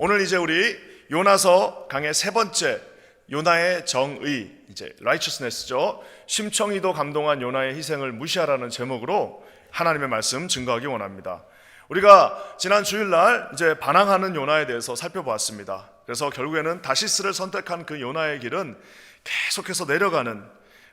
오늘 이제 우리 요나서 강의 세 번째 요나의 정의, 이제 righteousness죠. 심청이도 감동한 요나의 희생을 무시하라는 제목으로 하나님의 말씀 증거하기 원합니다. 우리가 지난 주일날 이제 반항하는 요나에 대해서 살펴보았습니다. 그래서 결국에는 다시스를 선택한 그 요나의 길은 계속해서 내려가는,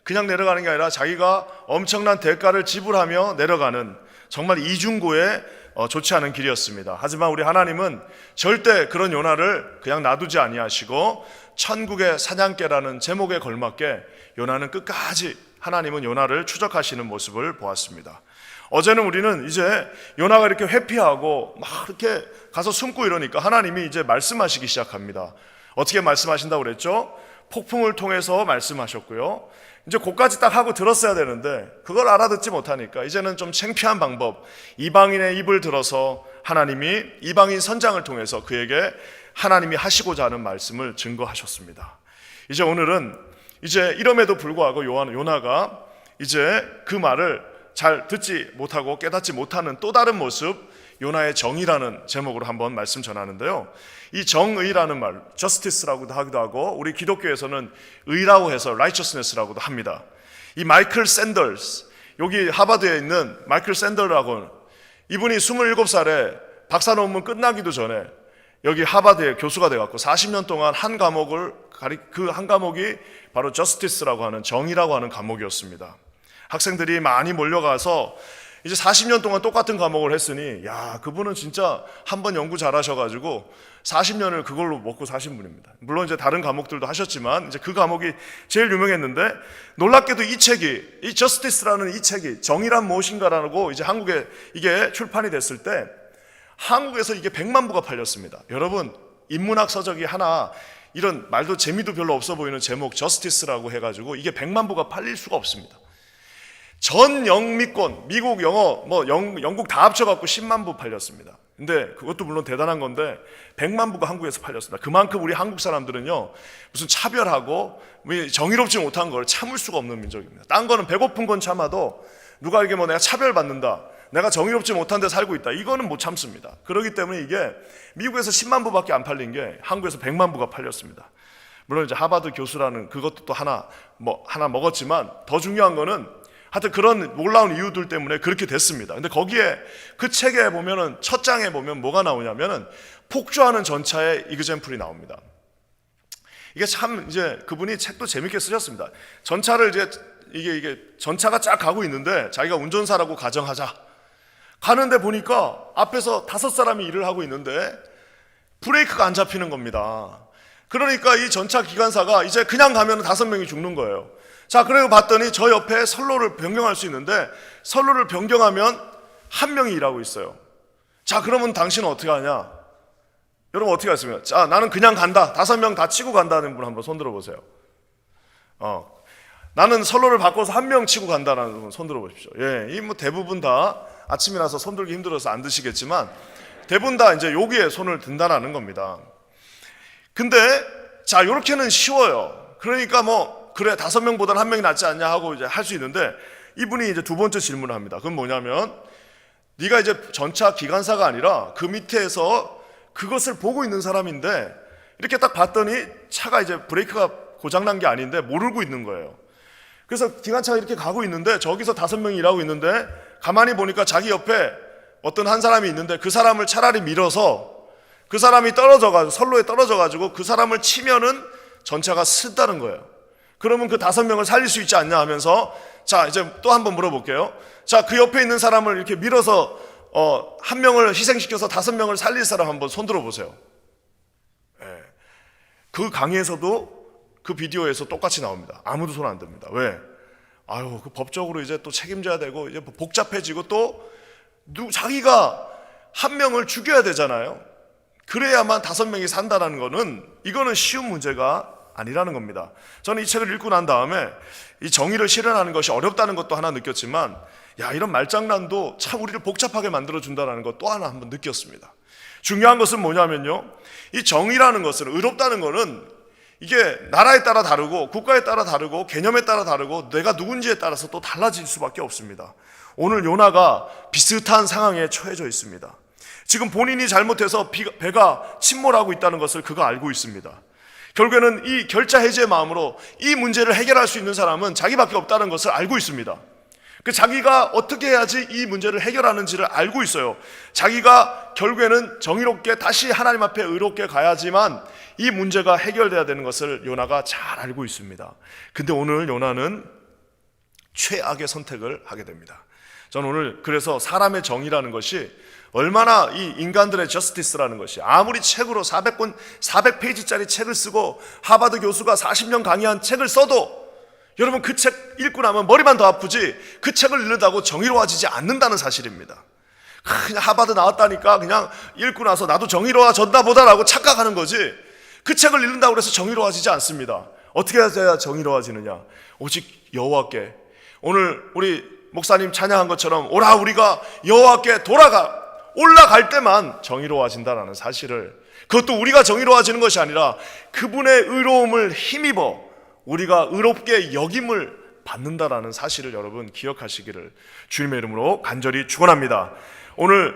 그냥 내려가는 게 아니라 자기가 엄청난 대가를 지불하며 내려가는 정말 이중고의 좋지 않은 길이었습니다. 하지만 우리 하나님은 절대 그런 요나를 그냥 놔두지 아니하시고 천국의 사냥개라는 제목에 걸맞게 요나는 끝까지 하나님은 요나를 추적하시는 모습을 보았습니다. 어제는 우리는 이제 요나가 이렇게 회피하고 막 이렇게 가서 숨고 이러니까 하나님이 이제 말씀하시기 시작합니다. 어떻게 말씀하신다고 그랬죠? 폭풍을 통해서 말씀하셨고요. 이제 그까지 딱 하고 들었어야 되는데 그걸 알아듣지 못하니까 이제는 좀 창피한 방법, 이방인의 입을 들어서 하나님이 이방인 선장을 통해서 그에게 하나님이 하시고자 하는 말씀을 증거하셨습니다. 이제 오늘은 이제 이럼에도 불구하고 요나가 이제 그 말을 잘 듣지 못하고 깨닫지 못하는 또 다른 모습, 요나의 정의라는 제목으로 한번 말씀 전하는데요. 이 정의라는 말, justice라고도 하기도 하고 우리 기독교에서는 의라고 해서 righteousness라고도 합니다. 이 마이클 샌더스, 여기 하버드에 있는 마이클 샌더라고, 이분이 27살에 박사 논문 끝나기도 전에 여기 하버드의 교수가 돼갖고 40년 동안 한 과목을 그 한 과목이 바로 justice라고 하는 정의라고 하는 과목이었습니다. 학생들이 많이 몰려가서 이제 40년 동안 똑같은 과목을 했으니 야, 그분은 진짜 한번 연구 잘하셔가지고 40년을 그걸로 먹고 사신 분입니다. 물론 이제 다른 과목들도 하셨지만 이제 그 과목이 제일 유명했는데, 놀랍게도 이 책이, 이 저스티스라는 이 책이 정의란 무엇인가라고 이제 한국에 이게 출판이 됐을 때 한국에서 이게 100만 부가 팔렸습니다. 여러분, 인문학 서적이 하나 이런 말도 재미도 별로 없어 보이는 제목 저스티스라고 해가지고 이게 100만 부가 팔릴 수가 없습니다. 전 영미권, 미국, 영어, 영국 다 합쳐갖고 10만 부 팔렸습니다. 근데 그것도 물론 대단한 건데 100만 부가 한국에서 팔렸습니다. 그만큼 우리 한국 사람들은요, 무슨 차별하고 정의롭지 못한 걸 참을 수가 없는 민족입니다. 딴 거는 배고픈 건 참아도 누가 이게 내가 차별받는다, 내가 정의롭지 못한 데 살고 있다, 이거는 못 참습니다. 그렇기 때문에 이게 미국에서 10만 부밖에 안 팔린 게 한국에서 100만 부가 팔렸습니다. 물론 이제 하버드 교수라는 그것도 또 하나 먹었지만 더 중요한 거는 하여튼 그런 놀라운 이유들 때문에 그렇게 됐습니다. 근데 거기에 그 책에 보면은 첫 장에 보면 뭐가 나오냐면은 폭주하는 전차의 이그젬플이 나옵니다. 이게 참 이제 그분이 책도 재밌게 쓰셨습니다. 전차를 이게 전차가 쫙 가고 있는데 자기가 운전사라고 가정하자. 가는데 보니까 앞에서 5사람이 일을 하고 있는데 브레이크가 안 잡히는 겁니다. 그러니까 이 전차 기관사가 이제 그냥 가면 5명이 죽는 거예요. 자, 그리고 봤더니 저 옆에 선로를 변경할 수 있는데 선로를 변경하면 1명이 일하고 있어요. 자, 그러면 당신은 어떻게 하냐? 여러분 어떻게 하십니까? 자, 나는 그냥 간다. 5명 다 치고 간다는 분 한번 손 들어보세요. 나는 선로를 바꿔서 1명 치고 간다는 분 손 들어보십시오. 예, 이 대부분 다 아침이라서 손 들기 힘들어서 안 드시겠지만 대부분 다 이제 여기에 손을 든다라는 겁니다. 근데 자, 요렇게는 쉬워요. 그러니까 그래 5명보다는 1명이 낫지 않냐 하고 이제 할 수 있는데, 이분이 이제 두 번째 질문을 합니다. 그건 뭐냐면, 네가 이제 전차 기관사가 아니라 그 밑에서 그것을 보고 있는 사람인데 이렇게 딱 봤더니 차가 이제 브레이크가 고장난 게 아닌데 모르고 있는 거예요. 그래서 기관차가 이렇게 가고 있는데 저기서 5명이 일하고 있는데 가만히 보니까 자기 옆에 어떤 한 사람이 있는데 그 사람을 차라리 밀어서 그 사람이 떨어져가지고 선로에 떨어져가지고 그 사람을 치면은 전차가 쓴다는 거예요. 그러면 그 5명을 살릴 수 있지 않냐 하면서, 자, 이제 또 한번 물어볼게요. 자, 그 옆에 있는 사람을 이렇게 밀어서 1명을 희생시켜서 5명을 살릴 사람 한번 손 들어보세요. 예. 그 강의에서도 그 비디오에서 똑같이 나옵니다. 아무도 손 안 듭니다. 왜? 그 법적으로 이제 또 책임져야 되고 이제 복잡해지고 또 자기가 1명을 죽여야 되잖아요. 그래야만 5명이 산다는 거는, 이거는 쉬운 문제가 아니라는 겁니다. 저는 이 책을 읽고 난 다음에 이 정의를 실현하는 것이 어렵다는 것도 하나 느꼈지만, 야, 이런 말장난도 참 우리를 복잡하게 만들어준다는 것 또 하나 한번 느꼈습니다. 중요한 것은 뭐냐면요, 이 정의라는 것은, 의롭다는 것은 이게 나라에 따라 다르고 국가에 따라 다르고 개념에 따라 다르고 내가 누군지에 따라서 또 달라질 수밖에 없습니다. 오늘 요나가 비슷한 상황에 처해져 있습니다. 지금 본인이 잘못해서 배가 침몰하고 있다는 것을 그가 알고 있습니다. 결국에는 이 결자 해지의 마음으로 이 문제를 해결할 수 있는 사람은 자기밖에 없다는 것을 알고 있습니다. 자기가 어떻게 해야지 이 문제를 해결하는지를 알고 있어요. 자기가 결국에는 정의롭게 다시 하나님 앞에 의롭게 가야지만 이 문제가 해결돼야 되는 것을 요나가 잘 알고 있습니다. 근데 오늘 요나는 최악의 선택을 하게 됩니다. 저는 오늘 그래서 사람의 정의라는 것이 얼마나 이 인간들의 저스티스라는 것이 아무리 책으로 400페이지짜리 책을 쓰고 하버드 교수가 40년 강의한 책을 써도 여러분 그 책 읽고 나면 머리만 더 아프지 그 책을 읽는다고 정의로워지지 않는다는 사실입니다. 그냥 하버드 나왔다니까 그냥 읽고 나서 나도 정의로워졌나 보다라고 착각하는 거지 그 책을 읽는다고 해서 정의로워지지 않습니다. 어떻게 해야 정의로워지느냐? 오직 여호와께. 오늘 우리 목사님 찬양한 것처럼 오라 우리가 여호와께 올라갈 때만 정의로워진다는 사실을, 그것도 우리가 정의로워지는 것이 아니라 그분의 의로움을 힘입어 우리가 의롭게 여김을 받는다라는 사실을 여러분 기억하시기를 주님의 이름으로 간절히 축원합니다. 오늘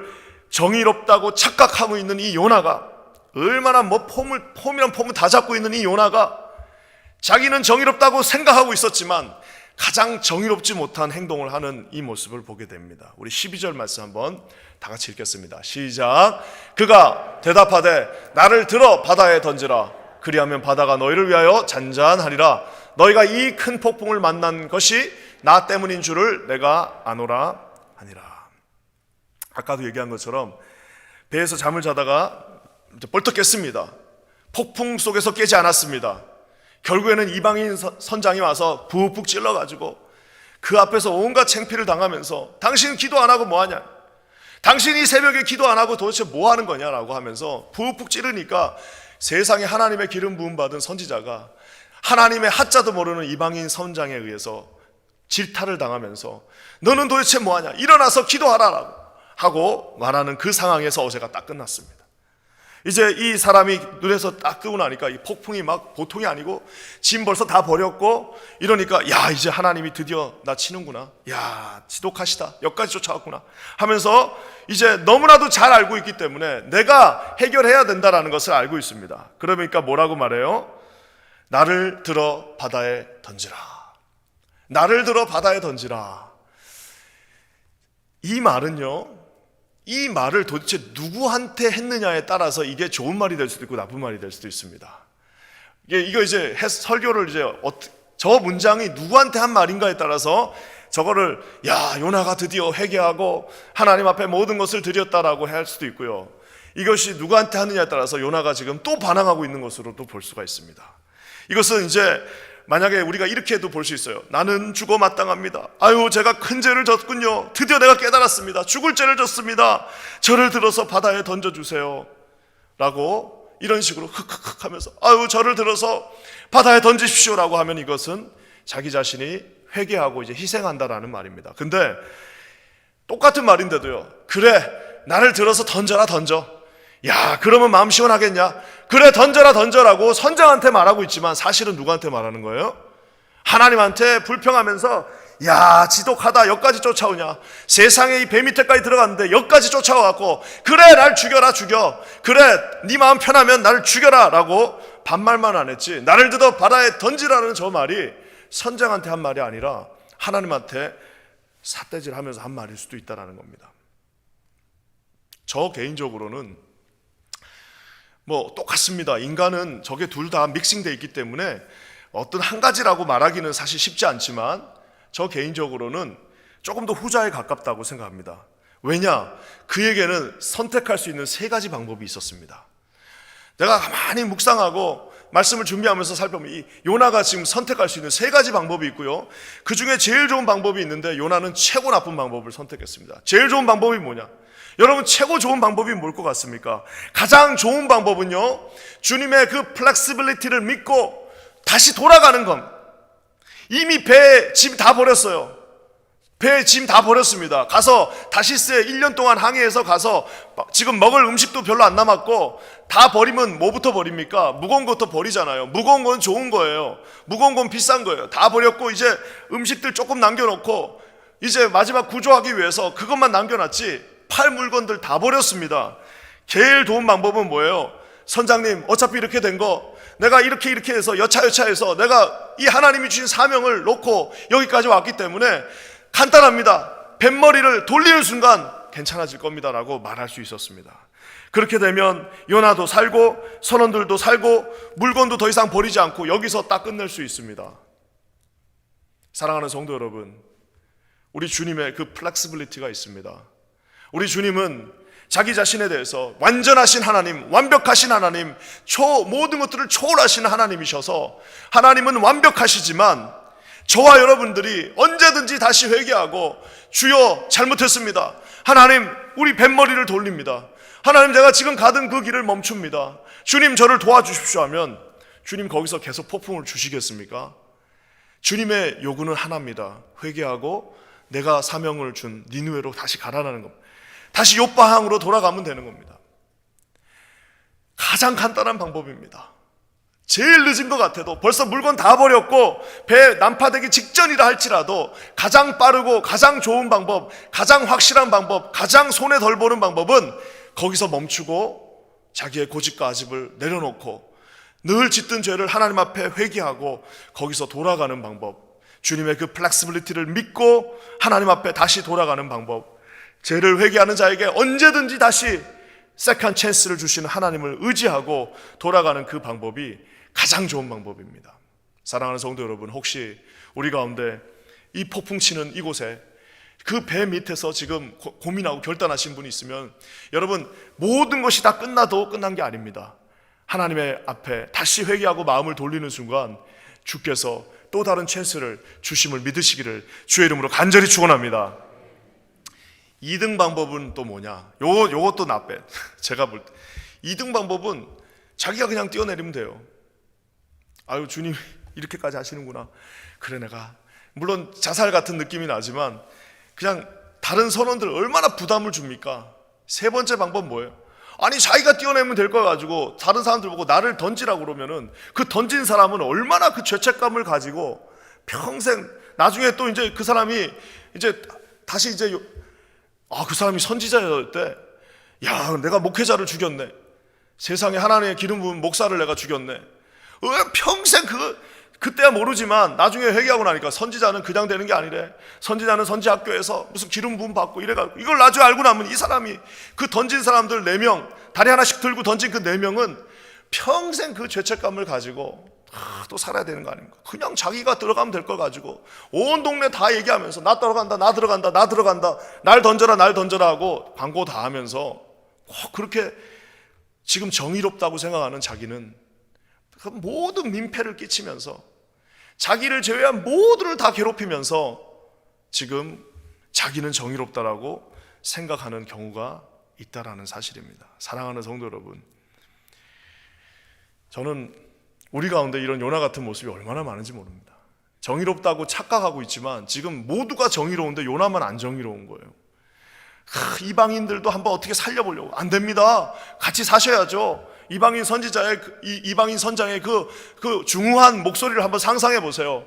정의롭다고 착각하고 있는 이 요나가 얼마나 폼이란 폼을 다 잡고 있는 이 요나가 자기는 정의롭다고 생각하고 있었지만 가장 정의롭지 못한 행동을 하는 이 모습을 보게 됩니다. 우리 12절 말씀 한번 다 같이 읽겠습니다. 시작. 그가 대답하되 나를 들어 바다에 던지라. 그리하면 바다가 너희를 위하여 잔잔하리라. 너희가 이 큰 폭풍을 만난 것이 나 때문인 줄을 내가 아노라 하니라. 아까도 얘기한 것처럼 배에서 잠을 자다가 벌떡 깼습니다. 폭풍 속에서 깨지 않았습니다. 결국에는 이방인 선장이 와서 부푹 찔러가지고 그 앞에서 온갖 창피를 당하면서 당신 기도 안 하고 뭐하냐, 당신이 새벽에 기도 안 하고 도대체 뭐 하는 거냐라고 하면서 부푹 찌르니까 세상에 하나님의 기름 부음 받은 선지자가 하나님의 하자도 모르는 이방인 선장에 의해서 질타를 당하면서 너는 도대체 뭐하냐, 일어나서 기도하라라고 하고 말하는 그 상황에서 어제가 딱 끝났습니다. 이제 이 사람이 눈에서 딱 뜨고 나니까 이 폭풍이 막 보통이 아니고 짐 벌써 다 버렸고 이러니까 야 이제 하나님이 드디어 나 치는구나, 야 지독하시다, 여기까지 쫓아왔구나 하면서 이제 너무나도 잘 알고 있기 때문에 내가 해결해야 된다라는 것을 알고 있습니다. 그러니까 뭐라고 말해요? 나를 들어 바다에 던지라. 나를 들어 바다에 던지라. 이 말은요, 이 말을 도대체 누구한테 했느냐에 따라서 이게 좋은 말이 될 수도 있고 나쁜 말이 될 수도 있습니다. 이거 이제 설교를 이제 저 문장이 누구한테 한 말인가에 따라서 저거를 야 요나가 드디어 회개하고 하나님 앞에 모든 것을 드렸다라고 할 수도 있고요, 이것이 누구한테 하느냐에 따라서 요나가 지금 또 반항하고 있는 것으로도 볼 수가 있습니다. 이것은 이제 만약에 우리가 이렇게도 볼 수 있어요. 나는 죽어 마땅합니다. 아유 제가 큰 죄를 졌군요. 드디어 내가 깨달았습니다. 죽을 죄를 졌습니다. 저를 들어서 바다에 던져주세요 라고 이런 식으로 흑흑흑 하면서 아유 저를 들어서 바다에 던지십시오 라고 하면 이것은 자기 자신이 회개하고 이제 희생한다라는 말입니다. 근데 똑같은 말인데도요, 그래 나를 들어서 던져라 던져, 야 그러면 마음 시원하겠냐, 그래 던져라고 선장한테 말하고 있지만 사실은 누구한테 말하는 거예요? 하나님한테 불평하면서 야 지독하다, 여기까지 쫓아오냐, 세상에 이 배 밑에까지 들어갔는데 여기까지 쫓아와갖고 그래 날 죽여라, 그래 네 마음 편하면 나를 죽여라 라고 반말만 안 했지, 나를 들어 바다에 던지라는 저 말이 선장한테 한 말이 아니라 하나님한테 삿대질하면서 한 말일 수도 있다는 겁니다. 저 개인적으로는 뭐 똑같습니다. 인간은 저게 둘 다 믹싱되어 있기 때문에 어떤 한 가지라고 말하기는 사실 쉽지 않지만 저 개인적으로는 조금 더 후자에 가깝다고 생각합니다. 왜냐? 그에게는 선택할 수 있는 세 가지 방법이 있었습니다. 내가 가만히 묵상하고 말씀을 준비하면서 살펴보면 이 요나가 지금 선택할 수 있는 세 가지 방법이 있고요, 그 중에 제일 좋은 방법이 있는데 요나는 최고 나쁜 방법을 선택했습니다. 제일 좋은 방법이 뭐냐? 여러분 최고 좋은 방법이 뭘 것 같습니까? 가장 좋은 방법은요, 주님의 그 플렉시빌리티를 믿고 다시 돌아가는 것. 이미 배에 짐 다 버렸어요. 배에 짐 다 버렸습니다. 가서 다시스에 1년 동안 항해해서 가서 지금 먹을 음식도 별로 안 남았고, 다 버리면 뭐부터 버립니까? 무거운 것부터 버리잖아요. 무거운 건 좋은 거예요. 무거운 건 비싼 거예요. 다 버렸고 이제 음식들 조금 남겨놓고 이제 마지막 구조하기 위해서 그것만 남겨놨지 팔 물건들 다 버렸습니다. 제일 좋은 방법은 뭐예요? 선장님, 어차피 이렇게 된 거 내가 이렇게 해서 여차여차해서 내가 이 하나님이 주신 사명을 놓고 여기까지 왔기 때문에 간단합니다. 뱃머리를 돌리는 순간 괜찮아질 겁니다 라고 말할 수 있었습니다. 그렇게 되면 요나도 살고 선원들도 살고 물건도 더 이상 버리지 않고 여기서 딱 끝낼 수 있습니다. 사랑하는 성도 여러분, 우리 주님의 그 플렉시빌리티가 있습니다. 우리 주님은 자기 자신에 대해서 완전하신 하나님, 완벽하신 하나님, 모든 것들을 초월하시는 하나님이셔서 하나님은 완벽하시지만 저와 여러분들이 언제든지 다시 회개하고 주여 잘못했습니다, 하나님 우리 뱃머리를 돌립니다, 하나님 제가 지금 가던 그 길을 멈춥니다, 주님 저를 도와주십시오 하면 주님 거기서 계속 폭풍을 주시겠습니까? 주님의 요구는 하나입니다. 회개하고 내가 사명을 준 니느웨로 다시 가라는 겁니다. 다시 욥바항으로 돌아가면 되는 겁니다. 가장 간단한 방법입니다. 제일 늦은 것 같아도 벌써 물건 다 버렸고 배 난파되기 직전이라 할지라도 가장 빠르고 가장 좋은 방법, 가장 확실한 방법, 가장 손에 덜 보는 방법은 거기서 멈추고 자기의 고집과 아집을 내려놓고 늘 짓던 죄를 하나님 앞에 회개하고 거기서 돌아가는 방법, 주님의 그 플렉시빌리티를 믿고 하나님 앞에 다시 돌아가는 방법, 죄를 회개하는 자에게 언제든지 다시 세컨 찬스를 주시는 하나님을 의지하고 돌아가는 그 방법이 가장 좋은 방법입니다. 사랑하는 성도 여러분, 혹시 우리 가운데 이 폭풍 치는 이곳에 그 배 밑에서 지금 고민하고 결단하신 분이 있으면 여러분, 모든 것이 다 끝나도 끝난 게 아닙니다. 하나님의 앞에 다시 회개하고 마음을 돌리는 순간 주께서 또 다른 찬스를 주심을 믿으시기를 주의 이름으로 간절히 축원합니다. 2등 방법은 또 뭐냐? 요것도 나빼. 제가 볼 때 2등 방법은 자기가 그냥 뛰어내리면 돼요. 아유, 주님 이렇게까지 하시는구나. 그래, 내가 물론 자살 같은 느낌이 나지만 그냥 다른 선원들 얼마나 부담을 줍니까? 세 번째 방법 뭐예요? 아니, 자기가 뛰어내면 될 거 가지고 다른 사람들 보고 나를 던지라고 그러면은 그 던진 사람은 얼마나 그 죄책감을 가지고 평생 나중에 또 이제 그 사람이 이제 다시 이제 그 사람이 선지자였대. 야, 내가 목회자를 죽였네. 세상에 하나님의 기름 부은 목사를 내가 죽였네. 평생 그때야 모르지만 나중에 회개하고 나니까 선지자는 그냥 되는 게 아니래. 선지자는 선지학교에서 무슨 기름 부음 받고 이래가지고 이걸 나중에 알고 나면 이 사람이 그 던진 사람들 4명 다리 하나씩 들고 던진 그 4명은 평생 그 죄책감을 가지고 또 살아야 되는 거 아닙니까? 그냥 자기가 들어가면 될 걸 가지고 온 동네 다 얘기하면서 나 들어간다, 나 들어간다, 나 들어간다, 날 던져라, 날 던져라 하고 광고 다 하면서 그렇게 지금 정의롭다고 생각하는 자기는 모든 민폐를 끼치면서 자기를 제외한 모두를 다 괴롭히면서 지금 자기는 정의롭다라고 생각하는 경우가 있다라는 사실입니다. 사랑하는 성도 여러분, 저는 우리 가운데 이런 요나 같은 모습이 얼마나 많은지 모릅니다. 정의롭다고 착각하고 있지만 지금 모두가 정의로운데 요나만 안 정의로운 거예요. 이방인들도 한번 어떻게 살려보려고. 안 됩니다. 같이 사셔야죠. 이방인 선지자의 이방인 선장의 그 중후한 목소리를 한번 상상해 보세요.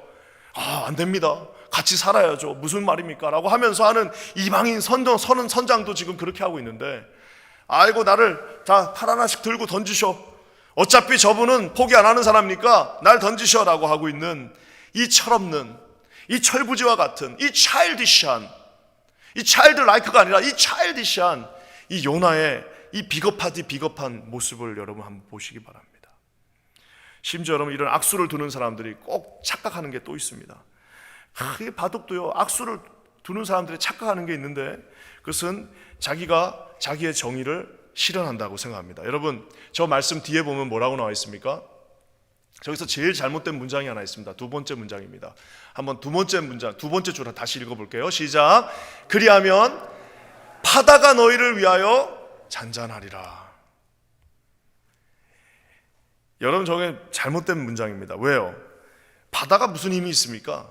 안 됩니다. 같이 살아야죠. 무슨 말입니까? 라고 하면서 하는 이방인 선장도 지금 그렇게 하고 있는데, 아이고 나를 다 팔 하나씩 들고 던지셔. 어차피 저분은 포기 안 하는 사람이니까 날 던지셔 라고 하고 있는 이 철없는, 이 철부지와 같은, 이 차일디시한, 이 차일드 라이크가 아니라 이 차일디시한 이 요나의 이 비겁한 모습을 여러분 한번 보시기 바랍니다. 심지어 여러분, 이런 악수를 두는 사람들이 꼭 착각하는 게 또 있습니다. 이 바둑도요, 악수를 두는 사람들이 착각하는 게 있는데 그것은 자기가 자기의 정의를 실현한다고 생각합니다. 여러분, 저 말씀 뒤에 보면 뭐라고 나와 있습니까? 저기서 제일 잘못된 문장이 하나 있습니다. 두 번째 문장입니다. 한번 두 번째 줄 다시 읽어볼게요. 시작. 그리하면 바다가 너희를 위하여 잔잔하리라. 여러분, 저게 잘못된 문장입니다. 왜요? 바다가 무슨 힘이 있습니까?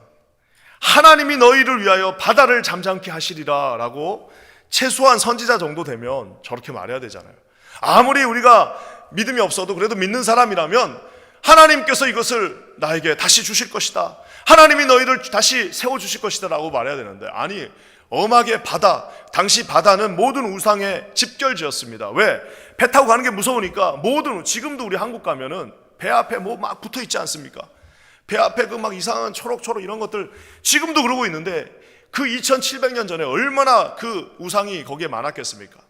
하나님이 너희를 위하여 바다를 잠잠케 하시리라 라고 최소한 선지자 정도 되면 저렇게 말해야 되잖아요. 아무리 우리가 믿음이 없어도 그래도 믿는 사람이라면 하나님께서 이것을 나에게 다시 주실 것이다, 하나님이 너희를 다시 세워주실 것이다 라고 말해야 되는데, 아니, 엄하게 바다, 당시 바다는 모든 우상의 집결지였습니다. 왜? 배 타고 가는 게 무서우니까 지금도 우리 한국 가면은 배 앞에 뭐 막 붙어 있지 않습니까? 배 앞에 그 막 이상한 초록초록 이런 것들 지금도 그러고 있는데 그 2700년 전에 얼마나 그 우상이 거기에 많았겠습니까?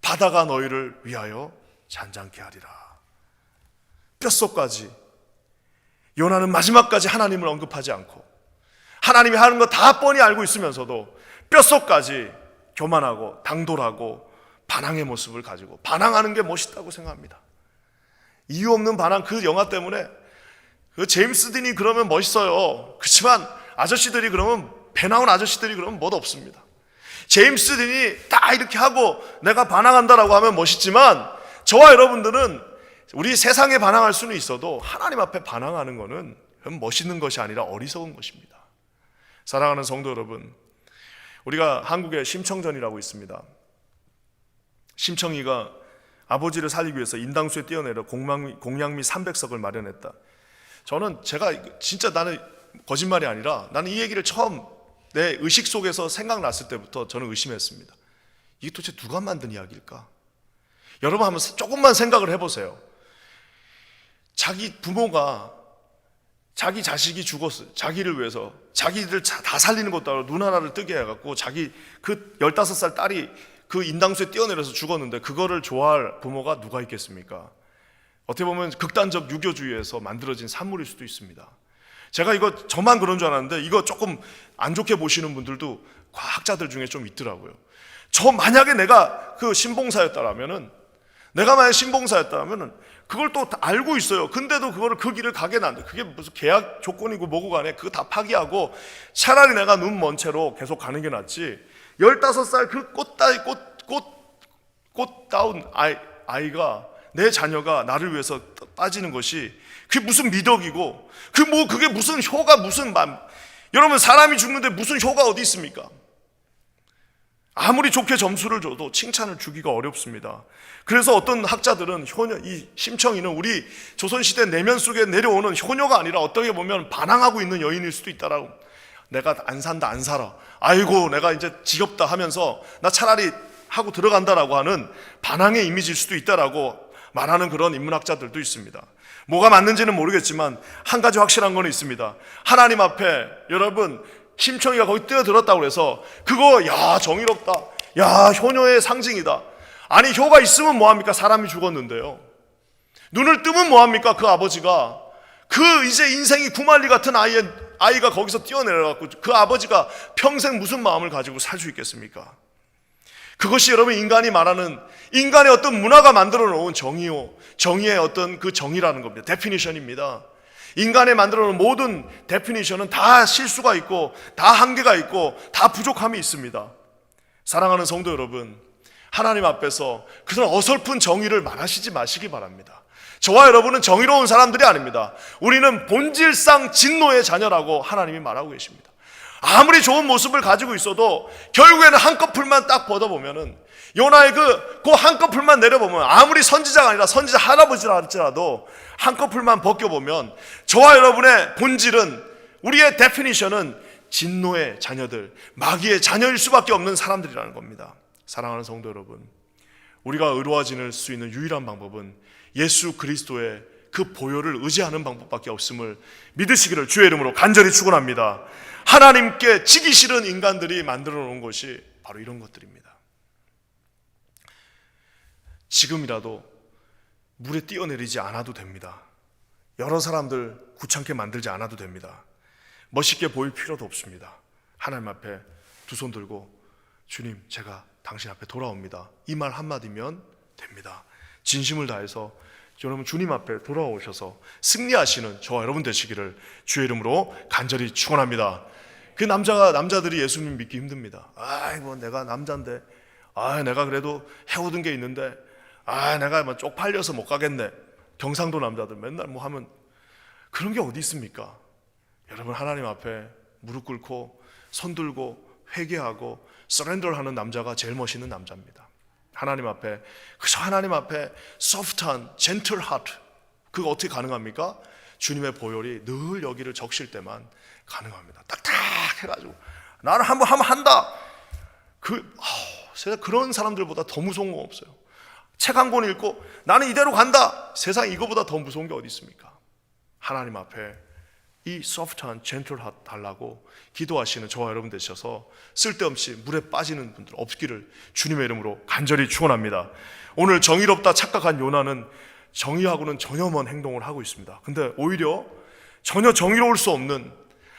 바다가 너희를 위하여 잔잔케 하리라. 뼛속까지 요나는 마지막까지 하나님을 언급하지 않고 하나님이 하는 거 다 뻔히 알고 있으면서도 뼛속까지 교만하고 당돌하고 반항의 모습을 가지고 반항하는 게 멋있다고 생각합니다. 이유 없는 반항, 그 영화 때문에 그 제임스 딘이 그러면 멋있어요. 그렇지만 아저씨들이 그러면 배 나온 아저씨들이 그러면 멋 없습니다. 제임스 딘이 딱 이렇게 하고 내가 반항한다라고 하면 멋있지만 저와 여러분들은 우리 세상에 반항할 수는 있어도 하나님 앞에 반항하는 거는 멋있는 것이 아니라 어리석은 것입니다. 사랑하는 성도 여러분, 우리가 한국에 심청전이라고 있습니다. 심청이가 아버지를 살리기 위해서 인당수에 뛰어내려 공양미 300석을 마련했다. 나는 거짓말이 아니라 나는 이 얘기를 처음 내 의식 속에서 생각났을 때부터 저는 의심했습니다. 이게 도대체 누가 만든 이야기일까? 여러분 한번 조금만 생각을 해보세요. 자기 부모가 자기 자식이 죽었어요. 자기를 위해서 자기들 다 살리는 것도 아니고 눈 하나를 뜨게 해갖고 자기 그 15살 딸이 그 인당수에 뛰어내려서 죽었는데 그거를 좋아할 부모가 누가 있겠습니까? 어떻게 보면 극단적 유교주의에서 만들어진 산물일 수도 있습니다. 제가 이거 저만 그런 줄 알았는데 이거 조금 안 좋게 보시는 분들도 과학자들 중에 좀 있더라고요. 만약에 내가 그 신봉사였다라면은 그걸 또 알고 있어요. 근데도 그거를 그 길을 가게는 안 돼. 그게 무슨 계약 조건이고 뭐고 간에 그거 다 파기하고 차라리 내가 눈 먼 채로 계속 가는 게 낫지. 15살 그 꽃다운 아이가 내 자녀가 나를 위해서 빠지는 것이 그게 무슨 미덕이고 그게 무슨 효가 여러분 사람이 죽는데 무슨 효가 어디 있습니까? 아무리 좋게 점수를 줘도 칭찬을 주기가 어렵습니다. 그래서 어떤 학자들은 이 심청이는 우리 조선시대 내면 속에 내려오는 효녀가 아니라 어떻게 보면 반항하고 있는 여인일 수도 있다라고. 내가 안 산다 안 살아, 아이고 내가 이제 지겹다 하면서 나 차라리 하고 들어간다라고 하는 반항의 이미지일 수도 있다라고 말하는 그런 인문학자들도 있습니다. 뭐가 맞는지는 모르겠지만 한 가지 확실한 건 있습니다. 하나님 앞에 여러분 심청이가 거기 뛰어들었다고 해서 그거 야 정의롭다, 야 효녀의 상징이다. 아니 효가 있으면 뭐합니까? 사람이 죽었는데요. 눈을 뜨면 뭐합니까? 그 아버지가 그 이제 인생이 구말리 같은 아이가 거기서 뛰어내려갖고 그 아버지가 평생 무슨 마음을 가지고 살 수 있겠습니까? 그것이 여러분 인간이 말하는 인간의 어떤 문화가 만들어 놓은 정의의 어떤 그 정의라는 겁니다. 데피니션입니다. 인간이 만들어 놓은 모든 데피니션은 다 실수가 있고 다 한계가 있고 다 부족함이 있습니다. 사랑하는 성도 여러분, 하나님 앞에서 그런 어설픈 정의를 말하시지 마시기 바랍니다. 저와 여러분은 정의로운 사람들이 아닙니다. 우리는 본질상 진노의 자녀라고 하나님이 말하고 계십니다. 아무리 좋은 모습을 가지고 있어도 결국에는 한꺼풀만 딱 벗어보면은 요나의 그 한꺼풀만 내려보면 아무리 선지자가 아니라 선지자 할아버지라 할지라도 한꺼풀만 벗겨보면 저와 여러분의 본질은 우리의 데피니션은 진노의 자녀들, 마귀의 자녀일 수밖에 없는 사람들이라는 겁니다. 사랑하는 성도 여러분, 우리가 의로워질 수 있는 유일한 방법은 예수 그리스도의 그 보혈을 의지하는 방법밖에 없음을 믿으시기를 주의 이름으로 간절히 축원합니다. 하나님께 지기 싫은 인간들이 만들어 놓은 것이 바로 이런 것들입니다. 지금이라도 물에 뛰어내리지 않아도 됩니다. 여러 사람들 구창케 만들지 않아도 됩니다. 멋있게 보일 필요도 없습니다. 하나님 앞에 두 손 들고 주님 제가 당신 앞에 돌아옵니다, 이 말 한마디면 됩니다. 진심을 다해서 여러분 주님 앞에 돌아오셔서 승리하시는 저와 여러분 되시기를 주의 이름으로 간절히 축원합니다. 그 남자들이 예수님 믿기 힘듭니다. 아이고 내가 남자인데, 내가 그래도 해오던 게 있는데, 내가 뭐 쪽팔려서 못 가겠네. 경상도 남자들 맨날 뭐 하면 그런 게 어디 있습니까? 여러분 하나님 앞에 무릎 꿇고 손 들고 회개하고 서렌더하는 남자가 제일 멋있는 남자입니다. 하나님 앞에, 그저 하나님 앞에 소프트한 젠틀 하트, 그거 어떻게 가능합니까? 주님의 보혈이 늘 여기를 적실 때만 가능합니다. 딱딱 해가지고 나는 한번 하면 한다, 세상 그런 사람들보다 더 무서운 건 없어요. 책 한 권 읽고 나는 이대로 간다. 세상 이거보다 더 무서운 게 어디 있습니까? 하나님 앞에 이 소프트한 젠틀 핫 달라고 기도하시는 저와 여러분 되셔서 쓸데없이 물에 빠지는 분들 없기를 주님의 이름으로 간절히 축원합니다. 오늘 정의롭다 착각한 요나는 정의하고는 전혀 먼 행동을 하고 있습니다. 근데 오히려 전혀 정의로울 수 없는,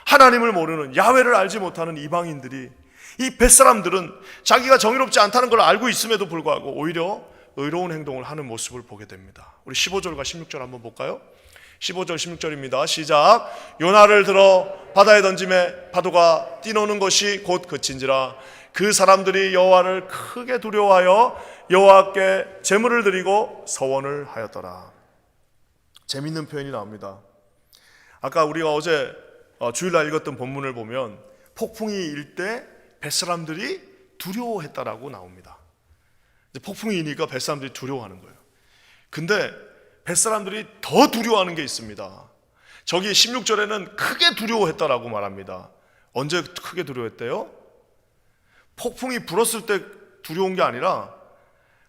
하나님을 모르는, 야훼를 알지 못하는 이방인들이, 이 벳사람들은 자기가 정의롭지 않다는 걸 알고 있음에도 불구하고 오히려 의로운 행동을 하는 모습을 보게 됩니다. 우리 15절과 16절 한번 볼까요? 15절 16절입니다. 시작. 요나를 들어 바다에 던짐에 파도가 뛰노는 것이 곧 그친지라. 그 사람들이 여호와를 크게 두려워하여 여호와께 제물을 드리고 서원을 하였더라. 재밌는 표현이 나옵니다. 아까 우리가 어제 주일날 읽었던 본문을 보면 폭풍이 일 때 벳사람들이 두려워했다라고 나옵니다. 폭풍이 이니까 벳사람들이 두려워하는 거예요. 근데 벳사람들이 더 두려워하는 게 있습니다. 저기 16절에는 크게 두려워했다라고 말합니다. 언제 크게 두려워했대요? 폭풍이 불었을 때 두려운 게 아니라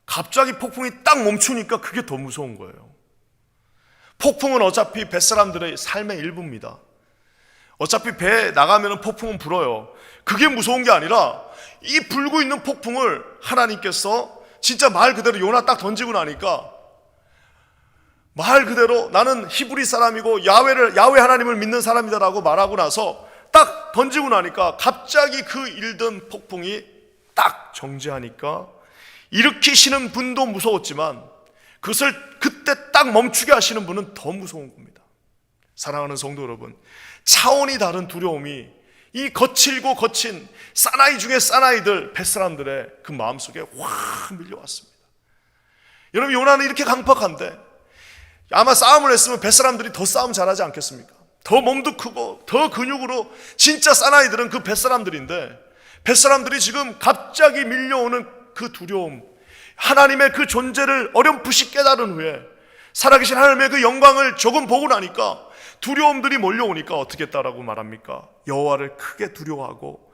갑자기 폭풍이 딱 멈추니까 그게 더 무서운 거예요. 폭풍은 어차피 벳사람들의 삶의 일부입니다. 어차피 배에 나가면 폭풍은 불어요. 그게 무서운 게 아니라 이 불고 있는 폭풍을 하나님께서 진짜 말 그대로 요나 딱 던지고 나니까 말 그대로 나는 히브리 사람이고 야훼 하나님을 믿는 사람이다라고 말하고 나서 딱 던지고 나니까 갑자기 그 일던 폭풍이 딱 정지하니까 일으키시는 분도 무서웠지만 그것을 그때 딱 멈추게 하시는 분은 더 무서운 겁니다. 사랑하는 성도 여러분, 차원이 다른 두려움이 이 거칠고 거친 사나이 중에 사나이들 벳사람들의 그 마음속에 확 밀려왔습니다. 여러분, 요나는 이렇게 강팍한데 아마 싸움을 했으면 벳사람들이 더 싸움 잘하지 않겠습니까? 더 몸도 크고 더 근육으로 진짜 사나이들은 그 벳사람들인데 벳사람들이 지금 갑자기 밀려오는 그 두려움, 하나님의 그 존재를 어렴풋이 깨달은 후에 살아계신 하나님의 그 영광을 조금 보고 나니까 두려움들이 몰려오니까 어떻게 했다라고 말합니까? 여호와를 크게 두려워하고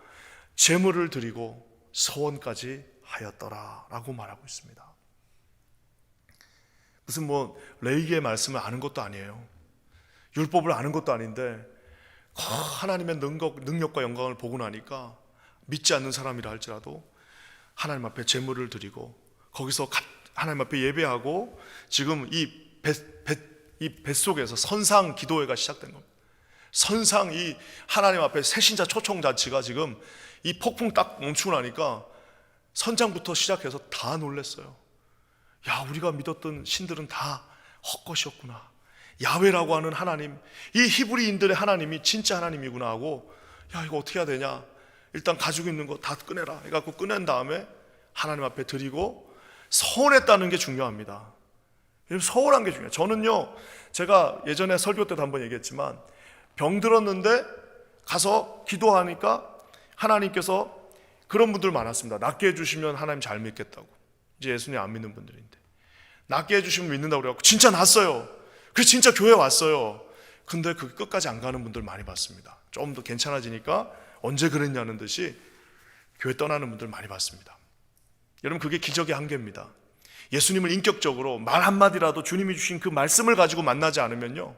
제물을 드리고 서원까지 하였더라 라고 말하고 있습니다. 무슨 레위기의 말씀을 아는 것도 아니에요. 율법을 아는 것도 아닌데 하나님의 능력과 영광을 보고 나니까 믿지 않는 사람이라 할지라도 하나님 앞에 제물을 드리고 거기서 하나님 앞에 예배하고 지금 이 뱃속에서 선상 기도회가 시작된 겁니다. 선상, 이 하나님 앞에 새신자 초청잔치가 지금 이 폭풍 딱 멈추고 나니까 선장부터 시작해서 다 놀랐어요. 야, 우리가 믿었던 신들은 다 헛것이었구나. 야훼라고 하는 하나님, 이 히브리인들의 하나님이 진짜 하나님이구나 하고, 야, 이거 어떻게 해야 되냐, 일단 가지고 있는 거 다 꺼내라 해갖고 꺼낸 다음에 하나님 앞에 드리고 서원했다는 게 중요합니다. 서운한 게 중요해요. 저는요, 제가 예전에 설교 때도 한번 얘기했지만 병 들었는데 가서 기도하니까 하나님께서 그런 분들 많았습니다. 낫게 해주시면 하나님 잘 믿겠다고. 이제 예수님 안 믿는 분들인데 낫게 해주시면 믿는다고 그래갖고 진짜 낫어요. 그래서 진짜 교회 왔어요. 근데 그 끝까지 안 가는 분들 많이 봤습니다. 좀 더 괜찮아지니까 언제 그랬냐는 듯이 교회 떠나는 분들 많이 봤습니다. 여러분, 그게 기적의 한계입니다. 예수님을 인격적으로 말 한마디라도 주님이 주신 그 말씀을 가지고 만나지 않으면요,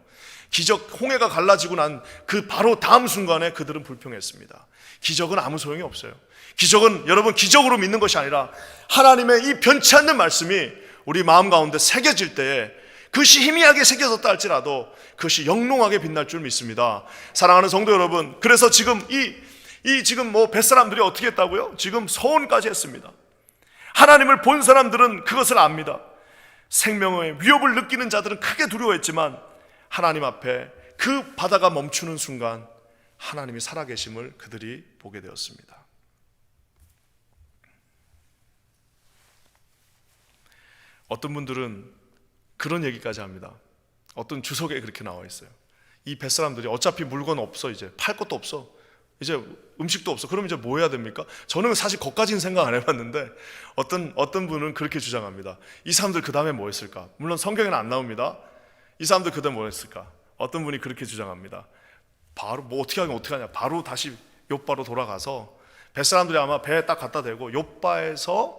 기적, 홍해가 갈라지고 난 그 바로 다음 순간에 그들은 불평했습니다. 기적은 아무 소용이 없어요. 기적은 여러분 기적으로 믿는 것이 아니라 하나님의 이 변치 않는 말씀이 우리 마음 가운데 새겨질 때에 그것이 희미하게 새겨졌다 할지라도 그것이 영롱하게 빛날 줄 믿습니다. 사랑하는 성도 여러분, 그래서 지금 지금 뱃사람들이 어떻게 했다고요? 지금 서원까지 했습니다. 하나님을 본 사람들은 그것을 압니다. 생명의 위협을 느끼는 자들은 크게 두려워했지만 하나님 앞에 그 바다가 멈추는 순간 하나님이 살아계심을 그들이 보게 되었습니다. 어떤 분들은 그런 얘기까지 합니다. 어떤 주석에 그렇게 나와 있어요. 이 뱃사람들이 어차피 물건 없어, 이제 팔 것도 없어, 이제 음식도 없어. 그럼 이제 뭐 해야 됩니까? 저는 사실 거기까지는 생각 안 해봤는데 어떤 분은 그렇게 주장합니다. 이 사람들 그 다음에 뭐 했을까? 물론 성경에는 안 나옵니다. 이 사람들 그 다음에 뭐 했을까? 어떤 분이 그렇게 주장합니다. 바로 어떻게 하냐, 바로 다시 욥바로 돌아가서 뱃사람들이 아마 배에 딱 갖다 대고 욥바에서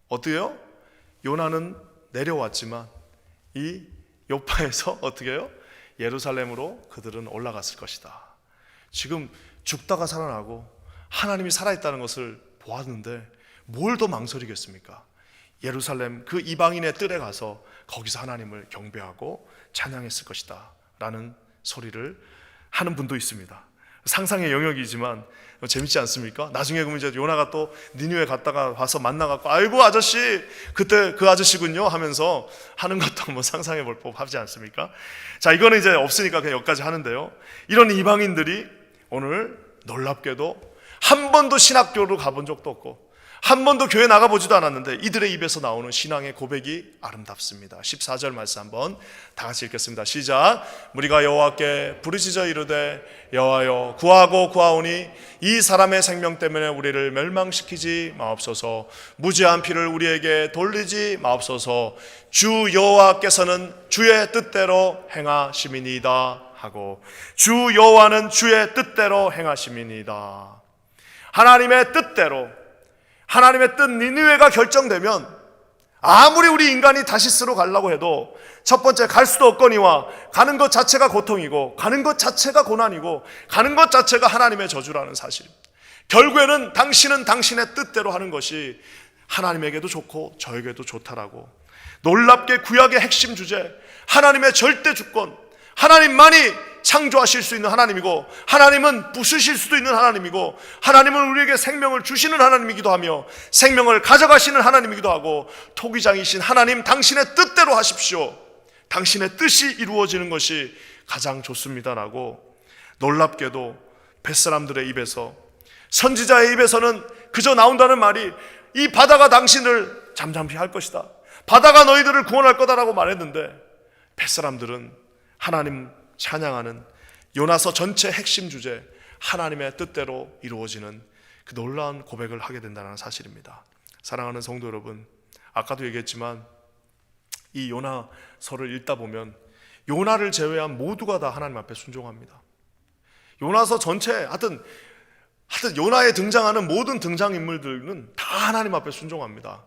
어때요? 요나는 내려왔지만 이 욥바에서 어떻게 해요? 예루살렘으로 그들은 올라갔을 것이다. 지금 죽다가 살아나고 하나님이 살아있다는 것을 보았는데 뭘 더 망설이겠습니까? 예루살렘 그 이방인의 뜰에 가서 거기서 하나님을 경배하고 찬양했을 것이다 라는 소리를 하는 분도 있습니다. 상상의 영역이지만 재밌지 않습니까? 나중에 그러면 이제 요나가 또 니느웨 갔다가 와서 만나갖고 아이고 아저씨 그때 그 아저씨군요 하면서 하는 것도 한번 상상해 볼 법하지 않습니까? 자, 이거는 이제 없으니까 그냥 여기까지 하는데요, 이런 이방인들이 오늘 놀랍게도 한 번도 신학교로 가본 적도 없고 한 번도 교회 나가보지도 않았는데 이들의 입에서 나오는 신앙의 고백이 아름답습니다. 14절 말씀 한번 다 같이 읽겠습니다. 시작. 무리가 여호와께 부르짖어 이르되 여호와여 구하고 구하오니 이 사람의 생명 때문에 우리를 멸망시키지 마옵소서. 무죄한 피를 우리에게 돌리지 마옵소서. 주 여호와께서는 주의 뜻대로 행하심이니이다 하고, 주 여호와는 주의 뜻대로 행하심이니이다. 하나님의 뜻대로, 하나님의 뜻 니느웨가 결정되면 아무리 우리 인간이 다시스로 가려고 해도 첫 번째 갈 수도 없거니와 가는 것 자체가 고통이고 가는 것 자체가 고난이고 가는 것 자체가 하나님의 저주라는 사실입니다. 결국에는 당신은 당신의 뜻대로 하는 것이 하나님에게도 좋고 저에게도 좋다라고, 놀랍게 구약의 핵심 주제, 하나님의 절대 주권, 하나님만이 창조하실 수 있는 하나님이고 하나님은 부수실 수도 있는 하나님이고 하나님은 우리에게 생명을 주시는 하나님이기도 하며 생명을 가져가시는 하나님이기도 하고, 토기장이신 하나님 당신의 뜻대로 하십시오. 당신의 뜻이 이루어지는 것이 가장 좋습니다라고, 놀랍게도 뱃사람들의 입에서, 선지자의 입에서는 그저 나온다는 말이 이 바다가 당신을 잠잠히 할 것이다, 바다가 너희들을 구원할 거다라고 말했는데 뱃사람들은 하나님 찬양하는 요나서 전체 핵심 주제, 하나님의 뜻대로 이루어지는 그 놀라운 고백을 하게 된다는 사실입니다. 사랑하는 성도 여러분, 아까도 얘기했지만 이 요나서를 읽다 보면 요나를 제외한 모두가 다 하나님 앞에 순종합니다. 요나서 전체 하여튼 요나에 등장하는 모든 등장인물들은 다 하나님 앞에 순종합니다.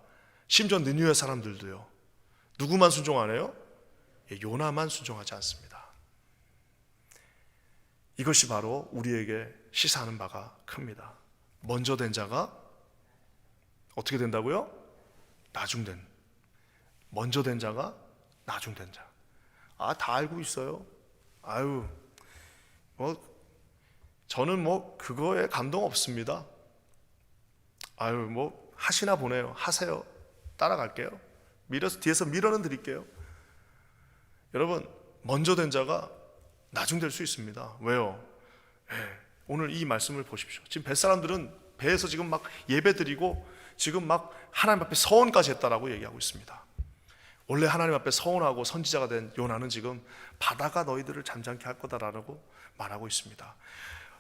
심지어 느니웨 사람들도요. 누구만 순종 안 해요? 요나만 순종하지 않습니다. 이것이 바로 우리에게 시사하는 바가 큽니다. 먼저 된 자가 어떻게 된다고요? 나중된. 먼저 된 자가 나중된 자. 다 알고 있어요. 저는 그거에 감동 없습니다. 하시나 보네요. 하세요. 따라갈게요. 뒤에서 밀어는 드릴게요. 여러분, 먼저 된 자가 나중될 수 있습니다. 왜요? 오늘 이 말씀을 보십시오. 지금 뱃사람들은 배에서 지금 막 예배드리고 지금 막 하나님 앞에 서원까지 했다라고 얘기하고 있습니다. 원래 하나님 앞에 서원하고 선지자가 된 요나는 지금 바다가 너희들을 잠잠케 할 거다라고 말하고 있습니다.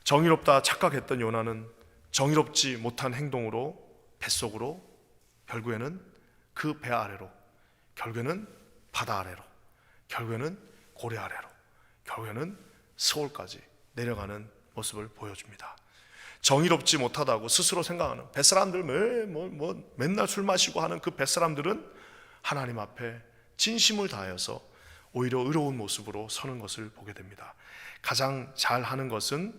정의롭다 착각했던 요나는 정의롭지 못한 행동으로 뱃속으로, 결국에는 그 배 아래로, 결국에는 바다 아래로, 결국에는 고래 아래로, 결국에는 스올까지 내려가는 모습을 보여줍니다. 정의롭지 못하다고 스스로 생각하는 뱃사람들, 맨날 술 마시고 하는 그 뱃사람들은 하나님 앞에 진심을 다하여서 오히려 의로운 모습으로 서는 것을 보게 됩니다. 가장 잘하는 것은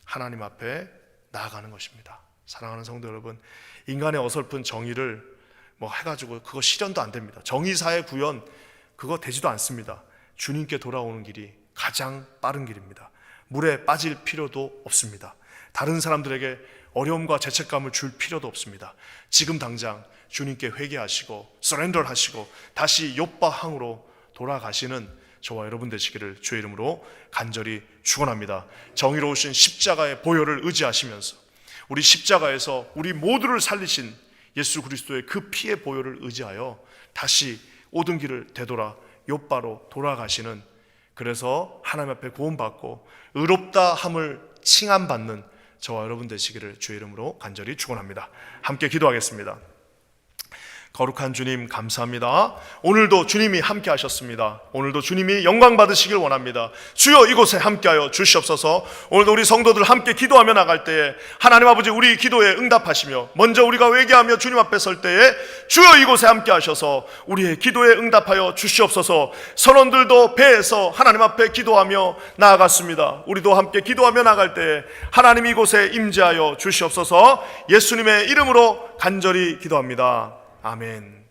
하나님 앞에 나아가는 것입니다. 사랑하는 성도 여러분, 인간의 어설픈 정의를 해가지고 그거 실현도 안 됩니다. 정의사의 구현 그거 되지도 않습니다. 주님께 돌아오는 길이 가장 빠른 길입니다. 물에 빠질 필요도 없습니다. 다른 사람들에게 어려움과 죄책감을 줄 필요도 없습니다. 지금 당장 주님께 회개하시고 서렌더 하시고 다시 욥바 항으로 돌아가시는 저와 여러분 되시기를 주의 이름으로 간절히 축원합니다. 정의로우신 십자가의 보혈을 의지하시면서 우리 십자가에서 우리 모두를 살리신 예수 그리스도의 그 피의 보혈을 의지하여 다시 모든 길을 되돌아 욥바로 돌아가시는, 그래서 하나님 앞에 구원받고 의롭다 함을 칭함받는 저와 여러분 되시기를 주의 이름으로 간절히 축원합니다. 함께 기도하겠습니다. 거룩한 주님 감사합니다. 오늘도 주님이 함께 하셨습니다. 오늘도 주님이 영광 받으시길 원합니다. 주여 이곳에 함께하여 주시옵소서. 오늘도 우리 성도들 함께 기도하며 나갈 때에 하나님 아버지 우리 기도에 응답하시며 먼저 우리가 회개하며 주님 앞에 설 때에 주여 이곳에 함께 하셔서 우리의 기도에 응답하여 주시옵소서. 선원들도 배에서 하나님 앞에 기도하며 나아갔습니다. 우리도 함께 기도하며 나갈 때에 하나님 이곳에 임재하여 주시옵소서. 예수님의 이름으로 간절히 기도합니다. 아멘.